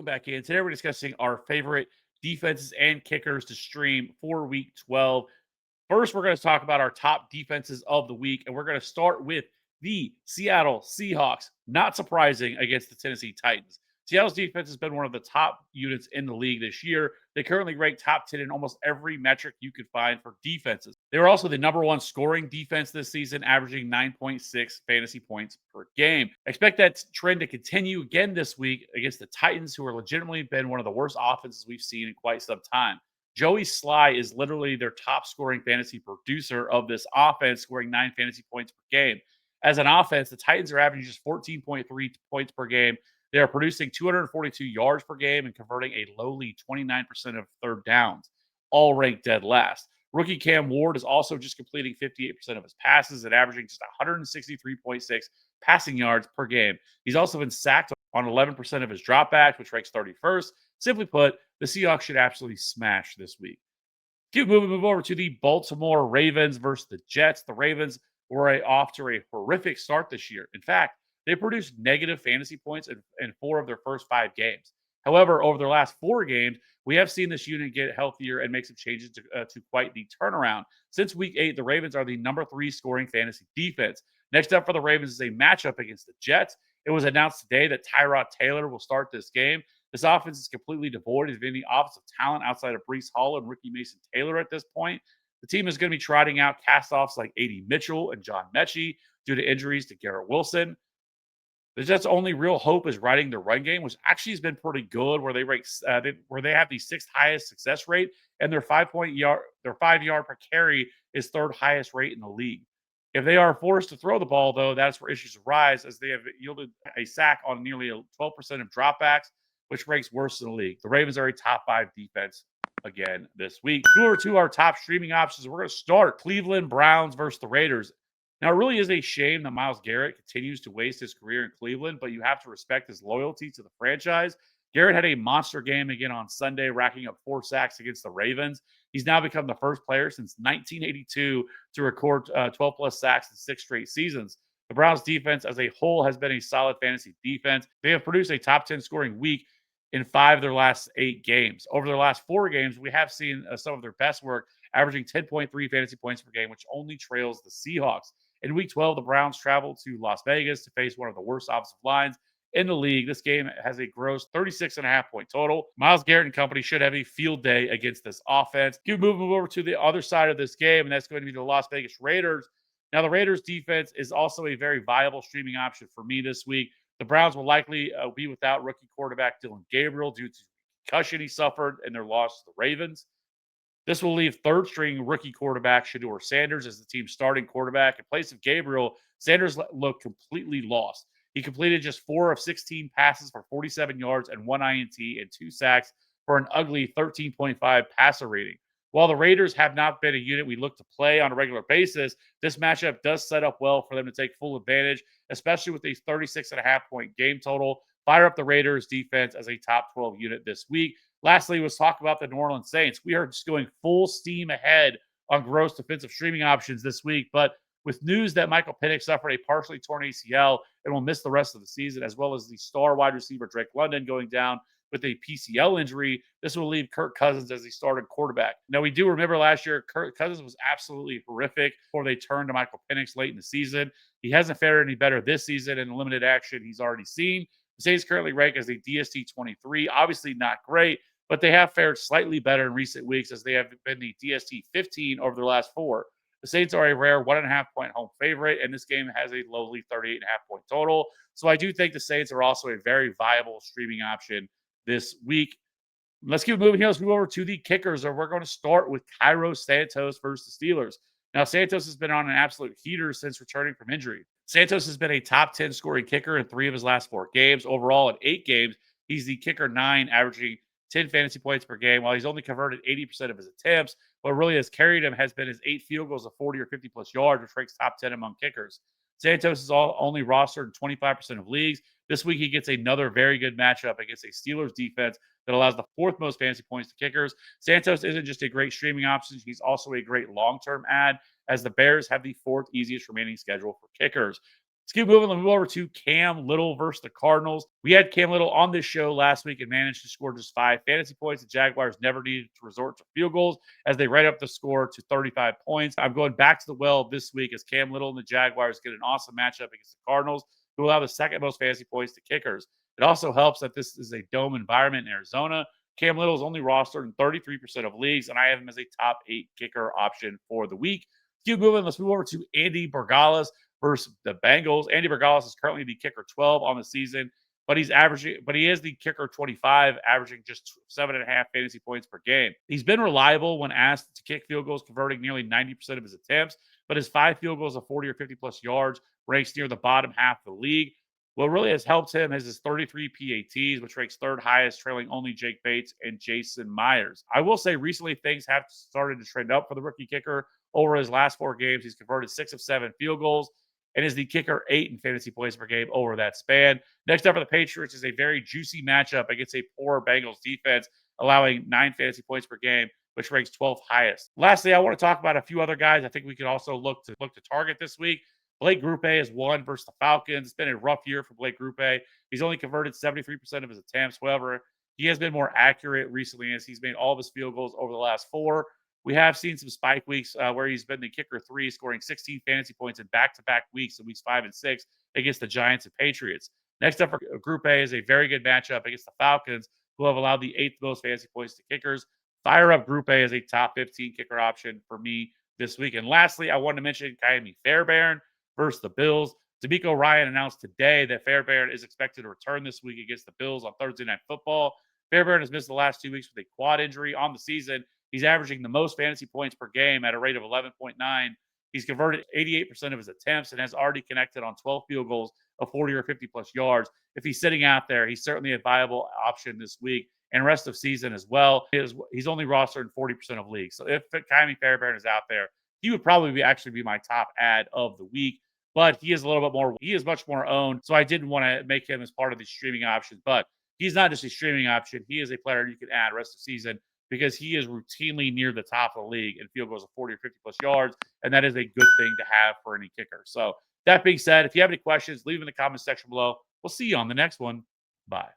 back in. Today we're discussing our favorite defenses and kickers to stream for week 12. First, we're going to talk about our top defenses of the week, and we're going to start with the Seattle Seahawks. Not surprising against the Tennessee Titans. Seattle's defense has been one of the top units in the league this year. They currently rank top 10 in almost every metric you could find for defenses. They were also the number one scoring defense this season, averaging 9.6 fantasy points per game. Expect that trend to continue again this week against the Titans, who are legitimately been one of the worst offenses we've seen in quite some time. Joey Sly is literally their top scoring fantasy producer of this offense, scoring 9 fantasy points per game. As an offense, the Titans are averaging just 14.3 points per game. They are producing 242 yards per game and converting a lowly 29% of third downs, all ranked dead last. Rookie Cam Ward is also just completing 58% of his passes and averaging just 163.6 passing yards per game. He's also been sacked on 11% of his dropbacks, which ranks 31st. Simply put, the Seahawks should absolutely smash this week. Move over to the Baltimore Ravens versus the Jets. The Ravens were off to a horrific start this year. In fact, they produced negative fantasy points in 4 of their first 5 games. However, over their last 4 games, we have seen this unit get healthier and make some changes to quite the turnaround. Since week 8, the Ravens are the number 3 scoring fantasy defense. Next up for the Ravens is a matchup against the Jets. It was announced today that Tyrod Taylor will start this game. This offense is completely devoid of any offensive talent outside of Breece Hall and Ricky Mason Taylor at this point. The team is going to be trotting out cast-offs like A.D. Mitchell and John Mechie due to injuries to Garrett Wilson. The Jets' only real hope is riding the run game, which actually has been pretty good, where they have the 6th highest success rate, and their 5-yard per carry is 3rd highest rate in the league. If they are forced to throw the ball, though, that's where issues arise, as they have yielded a sack on nearly 12% of dropbacks, which ranks worse in the league. The Ravens are a top 5 defense again this week. Over to our top streaming options. We're going to start Cleveland Browns versus the Raiders. Now, it really is a shame that Myles Garrett continues to waste his career in Cleveland, but you have to respect his loyalty to the franchise. Garrett had a monster game again on Sunday, racking up 4 sacks against the Ravens. He's now become the first player since 1982 to record 12-plus sacks in 6 straight seasons. The Browns' defense as a whole has been a solid fantasy defense. They have produced a top 10 scoring week in 5 of their last 8 games. Over their last 4 games, we have seen some of their best work, averaging 10.3 fantasy points per game, which only trails the Seahawks. In Week 12, the Browns traveled to Las Vegas to face one of the worst offensive lines in the league. This game has a gross 36.5-point total. Myles Garrett and company should have a field day against this offense. Move over to the other side of this game, and that's going to be the Las Vegas Raiders. Now, the Raiders' defense is also a very viable streaming option for me this week. The Browns will likely be without rookie quarterback Dylan Gabriel due to concussion he suffered in their loss to the Ravens. This will leave third-string rookie quarterback Shedeur Sanders as the team's starting quarterback. In place of Gabriel, Sanders looked completely lost. He completed just 4 of 16 passes for 47 yards and 1 INT and 2 sacks for an ugly 13.5 passer rating. While the Raiders have not been a unit we look to play on a regular basis, this matchup does set up well for them to take full advantage, especially with a 36.5-point game total. Fire up the Raiders defense as a top 12 unit this week. Lastly, let's talk about the New Orleans Saints. We are just going full steam ahead on gross defensive streaming options this week, but with news that Michael Penix suffered a partially torn ACL and will miss the rest of the season, as well as the star wide receiver Drake London going down with a PCL injury, this will leave Kirk Cousins as the starting quarterback. Now, we do remember last year, Kirk Cousins was absolutely horrific before they turned to Michael Penix late in the season. He hasn't fared any better this season in the limited action he's already seen. The Saints currently rank as a DST 23. Obviously not great, but they have fared slightly better in recent weeks as they have been the DST 15 over their last 4. The Saints are a rare 1.5-point home favorite, and this game has a lowly 38.5-point total. So I do think the Saints are also a very viable streaming option this week. Let's keep moving here. Let's move over to the kickers, and we're going to start with Cairo Santos versus the Steelers. Now, Santos has been on an absolute heater since returning from injury. Santos has been a top 10 scoring kicker in 3 of his last 4 games. Overall, in 8 games, he's the kicker 9, averaging 10 fantasy points per game, while he's only converted 80% of his attempts. What really has carried him has been his 8 field goals of 40 or 50-plus yards, which ranks top 10 among kickers. Santos is only rostered in 25% of leagues. This week, he gets another very good matchup against a Steelers defense that allows the 4th most fantasy points to kickers. Santos isn't just a great streaming option. He's also a great long-term ad, as the Bears have the 4th easiest remaining schedule for kickers. Let's keep moving. Let's move over to Cam Little versus the Cardinals. We had Cam Little on this show last week and managed to score just 5 fantasy points. The Jaguars never needed to resort to field goals as they ran up the score to 35 points. I'm going back to the well this week as Cam Little and the Jaguars get an awesome matchup against the Cardinals, who allow the second most fantasy points to kickers. It also helps that this is a dome environment in Arizona. Cam Little is only rostered in 33% of leagues, and I have him as a top 8 kicker option for the week. Keep moving. Let's move over to Andy Borregales versus the Bengals. Andy Borregales is currently the kicker 12 on the season, but he is the kicker 25, averaging just 7.5 fantasy points per game. He's been reliable when asked to kick field goals, converting nearly 90% of his attempts, but his 5 field goals of 40 or 50 plus yards ranks near the bottom half of the league. What really has helped him is his 33 PATs, which ranks third highest, trailing only Jake Bates and Jason Myers. I will say recently things have started to trend up for the rookie kicker. Over his last 4 games, he's converted 6 of 7 field goals and is the kicker 8 in fantasy points per game over that span. Next up for the Patriots is a very juicy matchup against a poor Bengals defense, allowing 9 fantasy points per game, which ranks 12th highest. Lastly, I want to talk about a few other guys I think we could also look to target this week. Blake Grupe is 1 versus the Falcons. It's been a rough year for Blake Grupe. He's only converted 73% of his attempts. However, he has been more accurate recently as he's made all of his field goals over the last 4. We have seen some spike weeks where he's been the kicker 3, scoring 16 fantasy points in back-to-back weeks in weeks 5 and 6 against the Giants and Patriots. Next up for Group A is a very good matchup against the Falcons, who have allowed the 8th most fantasy points to kickers. Fire up Group A as a top 15 kicker option for me this week. And lastly, I wanted to mention Fairbairn versus the Bills. D'Amico Ryan announced today that Fairbairn is expected to return this week against the Bills on Thursday Night Football. Fairbairn has missed the last 2 weeks with a quad injury on the season. He's averaging the most fantasy points per game at a rate of 11.9. He's converted 88% of his attempts and has already connected on 12 field goals of 40 or 50 plus yards. If he's sitting out there, he's certainly a viable option this week and rest of season as well. He's only rostered in 40% of leagues. So if Fairbairn is out there, he would probably actually be my top ad of the week. But he is much more owned. So I didn't want to make him as part of the streaming option. But he's not just a streaming option. He is a player you can add rest of season because he is routinely near the top of the league in field goals of 40 or 50 plus yards. And that is a good thing to have for any kicker. So that being said, if you have any questions, leave them in the comments section below. We'll see you on the next one. Bye.